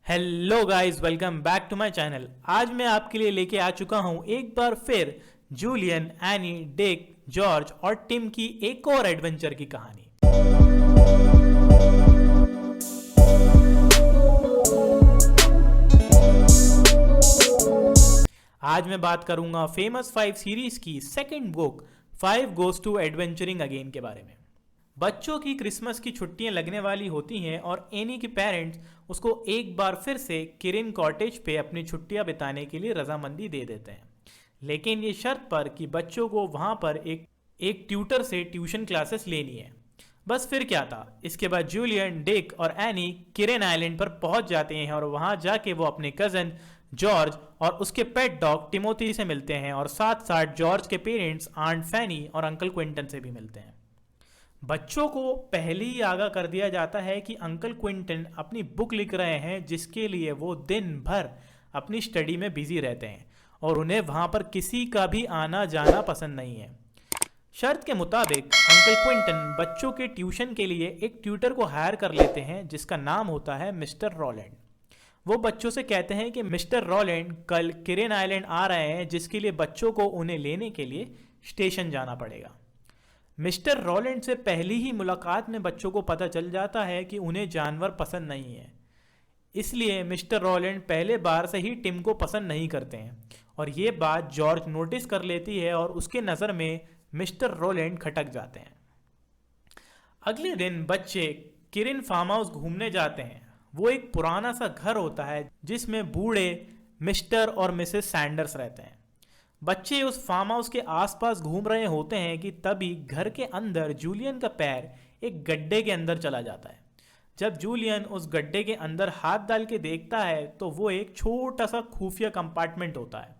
Hello guys, welcome back to my channel. आज मैं आपके लिए लेके आ चुका हूं एक बार फिर जूलियन, एनी, डिक, जॉर्ज और टिम की एक और एडवेंचर की कहानी। आज मैं बात करूंगा फेमस 5 सीरीज की second book 5 goes to adventuring again के बारे में। बच्चों की क्रिसमस की छुट्टियां लगने वाली होती हैं और एनी के पेरेंट्स उसको एक बार फिर से किरिन कॉटेज पे अपनी छुट्टियां बिताने के लिए रजामंदी दे देते हैं, लेकिन ये शर्त पर कि बच्चों को वहां पर एक ट्यूटर से ट्यूशन क्लासेस लेनी है। बस फिर क्या था, इसके बाद जूलियन, डिक और एनी किरिन आइलैंड पर पहुंच जाते हैं और वहां जाके वो अपने कजन जॉर्ज और उसके पेट डॉग टिमोथी से मिलते हैं और साथ साथ जॉर्ज के पेरेंट्स आंट फैनी और अंकल क्विंटन से भी मिलते हैं। बच्चों को पहले ही आगाह कर दिया जाता है कि अंकल क्विंटन अपनी बुक लिख रहे हैं, जिसके लिए वो दिन भर अपनी स्टडी में बिजी रहते हैं और उन्हें वहां पर किसी का भी आना जाना पसंद नहीं है। शर्त के मुताबिक अंकल क्विंटन बच्चों के ट्यूशन के लिए एक ट्यूटर को हायर कर लेते हैं जिसका नाम होता है मिस्टर रॉलैंड। वो बच्चों से कहते हैं कि मिस्टर रॉलैंड कल किरिन आइलैंड आ रहे हैं, जिसके लिए बच्चों को उन्हें लेने के लिए स्टेशन जाना पड़ेगा। मिस्टर रॉलैंड से पहली ही मुलाकात में बच्चों को पता चल जाता है कि उन्हें जानवर पसंद नहीं है, इसलिए मिस्टर रॉलैंड पहले बार से ही टिम को पसंद नहीं करते हैं और ये बात जॉर्ज नोटिस कर लेती है और उसके नज़र में मिस्टर रॉलैंड खटक जाते हैं। अगले दिन बच्चे किरिन फार्म हाउस घूमने जाते हैं। वो एक पुराना सा घर होता है जिसमें बूढ़े मिस्टर और मिसेस सैंडर्स रहते हैं। बच्चे उस फार्म हाउस के आसपास घूम रहे होते हैं कि तभी घर के अंदर जूलियन का पैर एक गड्ढे के अंदर चला जाता है। जब जूलियन उस गड्ढे के अंदर हाथ डाल के देखता है तो वो एक छोटा सा खुफिया कंपार्टमेंट होता है,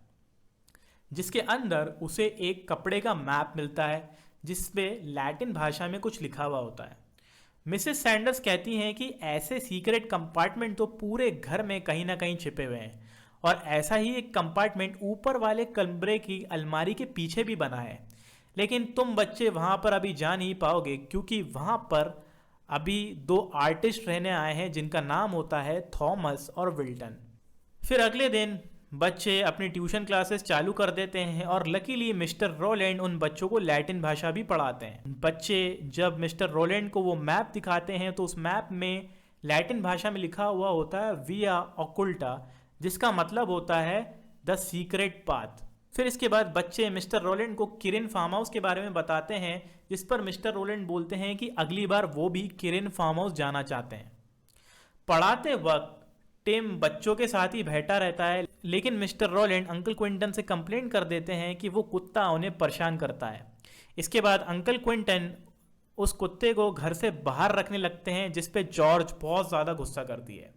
जिसके अंदर उसे एक कपड़े का मैप मिलता है जिसपे लैटिन भाषा में कुछ लिखा हुआ होता है। मिसेस सैंडर्स कहती हैं कि ऐसे सीक्रेट कंपार्टमेंट तो पूरे घर में कहीं ना कहीं छिपे हुए हैं और ऐसा ही एक कंपार्टमेंट ऊपर वाले कमरे की अलमारी के पीछे भी बना है, लेकिन तुम बच्चे वहां पर अभी जा नहीं पाओगे क्योंकि वहां पर अभी दो आर्टिस्ट रहने आए हैं जिनका नाम होता है थॉमस और विल्टन। फिर अगले दिन बच्चे अपनी ट्यूशन क्लासेस चालू कर देते हैं और लकीली मिस्टर रॉलैंड उन बच्चों को लैटिन भाषा भी पढ़ाते हैं। बच्चे जब मिस्टर रॉलैंड को वो मैप दिखाते हैं तो उस मैप में लैटिन भाषा में लिखा हुआ होता है विया ऑकुल्टा, जिसका मतलब होता है द सीक्रेट पाथ। फिर इसके बाद बच्चे मिस्टर रॉलैंड को किरिन फार्म हाउस के बारे में बताते हैं, जिस पर मिस्टर रॉलैंड बोलते हैं कि अगली बार वो भी किरिन फार्म हाउस जाना चाहते हैं। पढ़ाते वक्त टिम बच्चों के साथ ही बैठा रहता है, लेकिन मिस्टर रॉलैंड अंकल क्विंटन से कंप्लेन कर देते हैं कि वो कुत्ता उन्हें परेशान करता है। इसके बाद अंकल क्विंटन उस कुत्ते को घर से बाहर रखने लगते हैं, जिसपे जॉर्ज बहुत ज़्यादा गुस्सा करती है।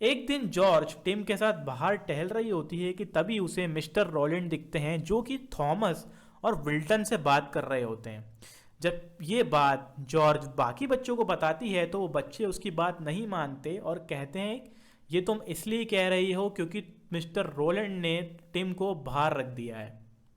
एक दिन जॉर्ज टिम के साथ बाहर टहल रही होती है कि तभी उसे मिस्टर रॉलैंड दिखते हैं जो कि थॉमस और विल्टन से बात कर रहे होते हैं। जब ये बात जॉर्ज बाकी बच्चों को बताती है तो वो बच्चे उसकी बात नहीं मानते और कहते हैं ये तुम इसलिए कह रही हो क्योंकि मिस्टर रॉलैंड ने टिम को बाहर रख दिया है।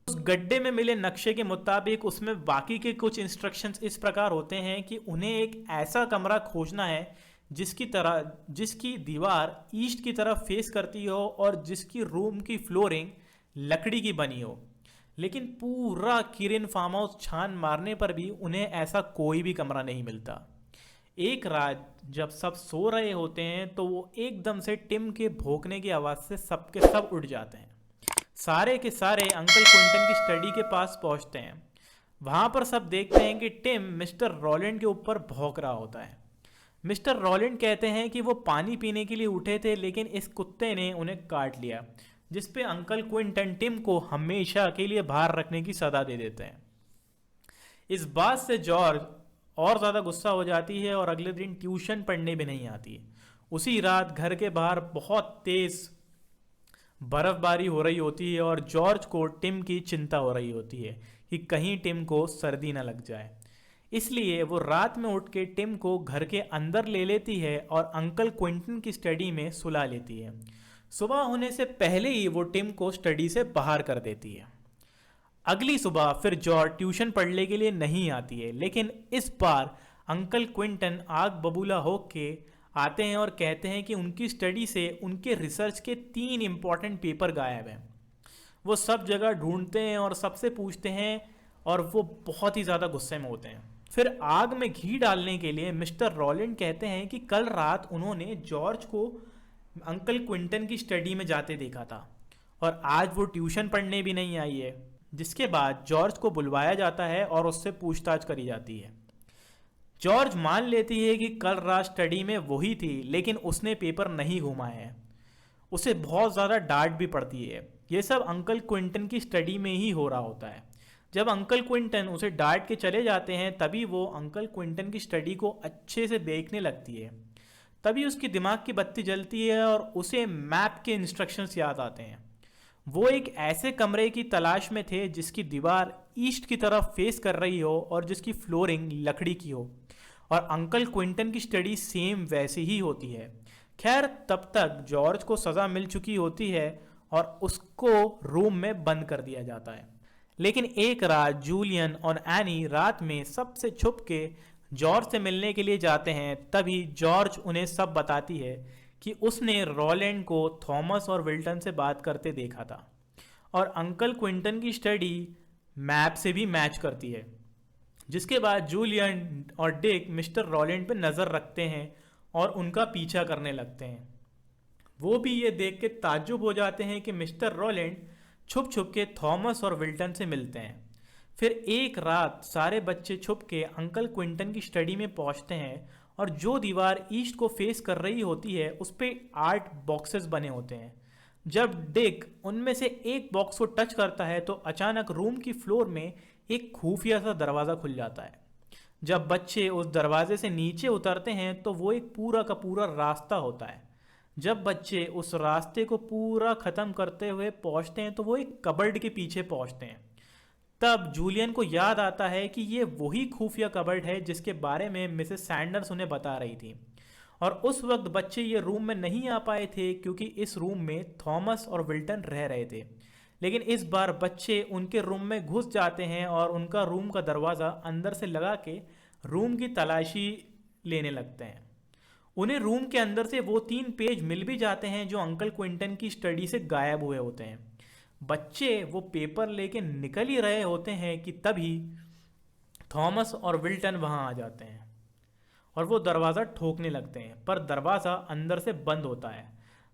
उस गड्ढे में मिले नक्शे के मुताबिक उसमें बाकी के कुछ इंस्ट्रक्शंस इस प्रकार होते हैं कि उन्हें एक ऐसा कमरा खोजना है जिसकी दीवार ईस्ट की तरफ फेस करती हो और जिसकी रूम की फ्लोरिंग लकड़ी की बनी हो। लेकिन पूरा किरिन फार्म हाउस छान मारने पर भी उन्हें ऐसा कोई भी कमरा नहीं मिलता। एक रात जब सब सो रहे होते हैं तो वो एकदम से टिम के भौंकने की आवाज़ से सबके सब उठ जाते हैं। सारे के सारे अंकल क्विंटन की स्टडी के पास पहुंचते हैं। वहां पर सब देखते हैं कि टिम मिस्टर रॉलैंड के ऊपर भौंक रहा होता है। मिस्टर रॉलैंड कहते हैं कि वो पानी पीने के लिए उठे थे, लेकिन इस कुत्ते ने उन्हें काट लिया, जिसपे अंकल क्विंटन टिम को हमेशा के लिए बाहर रखने की सजा दे देते हैं। इस बात से जॉर्ज और ज़्यादा गुस्सा हो जाती है और अगले दिन ट्यूशन पढ़ने भी नहीं आती है। उसी रात घर के बाहर बहुत तेज़ बर्फबारी हो रही होती है और जॉर्ज को टिम की चिंता हो रही होती है कि कहीं टिम को सर्दी न लग जाए, इसलिए वो रात में उठ के टिम को घर के अंदर ले लेती है और अंकल क्विंटन की स्टडी में सुला लेती है। सुबह होने से पहले ही वो टिम को स्टडी से बाहर कर देती है। अगली सुबह फिर जॉर्ज ट्यूशन पढ़ने के लिए नहीं आती है, लेकिन इस बार अंकल क्विंटन आग बबूला होके आते हैं और कहते हैं कि उनकी स्टडी से उनके रिसर्च के 3 इम्पॉर्टेंट पेपर गायब हैं। वो सब जगह ढूंढते हैं और सबसे पूछते हैं और वो बहुत ही ज़्यादा गुस्से में होते हैं। फिर आग में घी डालने के लिए मिस्टर रॉलैंड कहते हैं कि कल रात उन्होंने जॉर्ज को अंकल क्विंटन की स्टडी में जाते देखा था और आज वो ट्यूशन पढ़ने भी नहीं आई है। जिसके बाद जॉर्ज को बुलवाया जाता है और उससे पूछताछ करी जाती है। जॉर्ज मान लेती है कि कल रात स्टडी में वही थी, लेकिन उसने पेपर नहीं घुमाए हैं। उसे बहुत ज़्यादा डांट भी पड़ती है। ये सब अंकल क्विंटन की स्टडी में ही हो रहा होता है। जब अंकल क्विंटन उसे डांट के चले जाते हैं तभी वो अंकल क्विंटन की स्टडी को अच्छे से देखने लगती है। तभी उसकी दिमाग की बत्ती जलती है और उसे मैप के इंस्ट्रक्शंस याद आते हैं। वो एक ऐसे कमरे की तलाश में थे जिसकी दीवार ईस्ट की तरफ फेस कर रही हो और जिसकी फ्लोरिंग लकड़ी की हो, और अंकल क्विंटन की स्टडी सेम वैसी ही होती है। खैर, तब तक जॉर्ज को सज़ा मिल चुकी होती है और उसको रूम में बंद कर दिया जाता है। लेकिन एक रात जूलियन और एनी रात में सबसे छुप के जॉर्ज से मिलने के लिए जाते हैं। तभी जॉर्ज उन्हें सब बताती है कि उसने रॉलैंड को थॉमस और विल्टन से बात करते देखा था और अंकल क्विंटन की स्टडी मैप से भी मैच करती है। जिसके बाद जूलियन और डिक मिस्टर रॉलैंड पर नज़र रखते हैं और उनका पीछा करने लगते हैं। वो भी ये देख के ताज्जुब हो जाते हैं कि मिस्टर रॉलैंड छुप छुप के थॉमस और विल्टन से मिलते हैं। फिर एक रात सारे बच्चे छुप के अंकल क्विंटन की स्टडी में पहुंचते हैं और जो दीवार ईस्ट को फेस कर रही होती है उस पे 8 बॉक्सेस बने होते हैं। जब डिक उनमें से एक बॉक्स को टच करता है तो अचानक रूम की फ्लोर में एक खुफिया सा दरवाज़ा खुल जाता है। जब बच्चे उस दरवाजे से नीचे उतरते हैं तो वो एक पूरा का पूरा रास्ता होता है। जब बच्चे उस रास्ते को पूरा ख़त्म करते हुए पहुंचते हैं तो वो एक कबर्ड के पीछे पहुंचते हैं। तब जूलियन को याद आता है कि ये वही खुफिया कबर्ड है जिसके बारे में मिसेस सैंडर्स उन्हें बता रही थी। और उस वक्त बच्चे ये रूम में नहीं आ पाए थे क्योंकि इस रूम में थॉमस और विल्टन रह रहे थे। लेकिन इस बार बच्चे उनके रूम में घुस जाते हैं और उनका रूम का दरवाज़ा अंदर से लगा के रूम की तलाशी लेने लगते हैं। उन्हें रूम के अंदर से वो 3 पेज मिल भी जाते हैं जो अंकल क्विंटन की स्टडी से गायब हुए होते हैं। बच्चे वो पेपर लेके निकल ही रहे होते हैं कि तभी थॉमस और विल्टन वहाँ आ जाते हैं और वो दरवाज़ा ठोकने लगते हैं, पर दरवाज़ा अंदर से बंद होता है।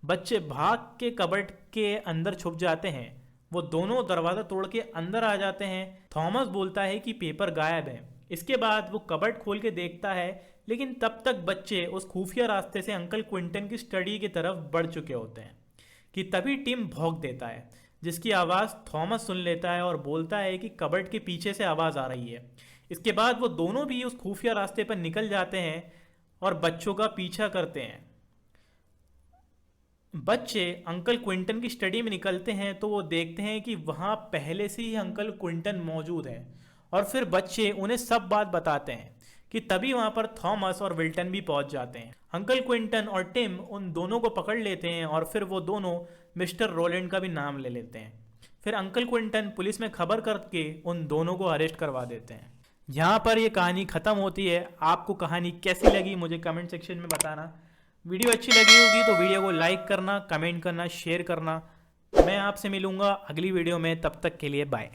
बच्चे भाग के कबर्ड के अंदर छुप जाते हैं। वो दोनों दरवाज़ा तोड़ के अंदर आ जाते हैं। थॉमस बोलता है कि पेपर गायब है। इसके बाद वो कबर्ड खोल के देखता है, लेकिन तब तक बच्चे उस खुफिया रास्ते से अंकल क्विंटन की स्टडी की तरफ बढ़ चुके होते हैं कि तभी टिम भौंक देता है, जिसकी आवाज़ थॉमस सुन लेता है और बोलता है कि कबर्ड के पीछे से आवाज़ आ रही है। इसके बाद वो दोनों भी उस खुफिया रास्ते पर निकल जाते हैं और बच्चों का पीछा करते हैं। बच्चे अंकल क्विंटन की स्टडी में निकलते हैं तो वो देखते हैं कि वहाँ पहले से ही अंकल क्विंटन मौजूद है और फिर बच्चे उन्हें सब बात बताते हैं कि तभी वहाँ पर थॉमस और विल्टन भी पहुँच जाते हैं। अंकल क्विंटन और टिम उन दोनों को पकड़ लेते हैं और फिर वो दोनों मिस्टर रॉलैंड का भी नाम ले लेते हैं। फिर अंकल क्विंटन पुलिस में खबर करके उन दोनों को अरेस्ट करवा देते हैं। यहाँ पर ये कहानी ख़त्म होती है। आपको कहानी कैसी लगी मुझे कमेंट सेक्शन में बताना। वीडियो अच्छी लगी होगी तो वीडियो को लाइक करना, कमेंट करना, शेयर करना। मैं आपसे मिलूँगा अगली वीडियो में, तब तक के लिए बाय।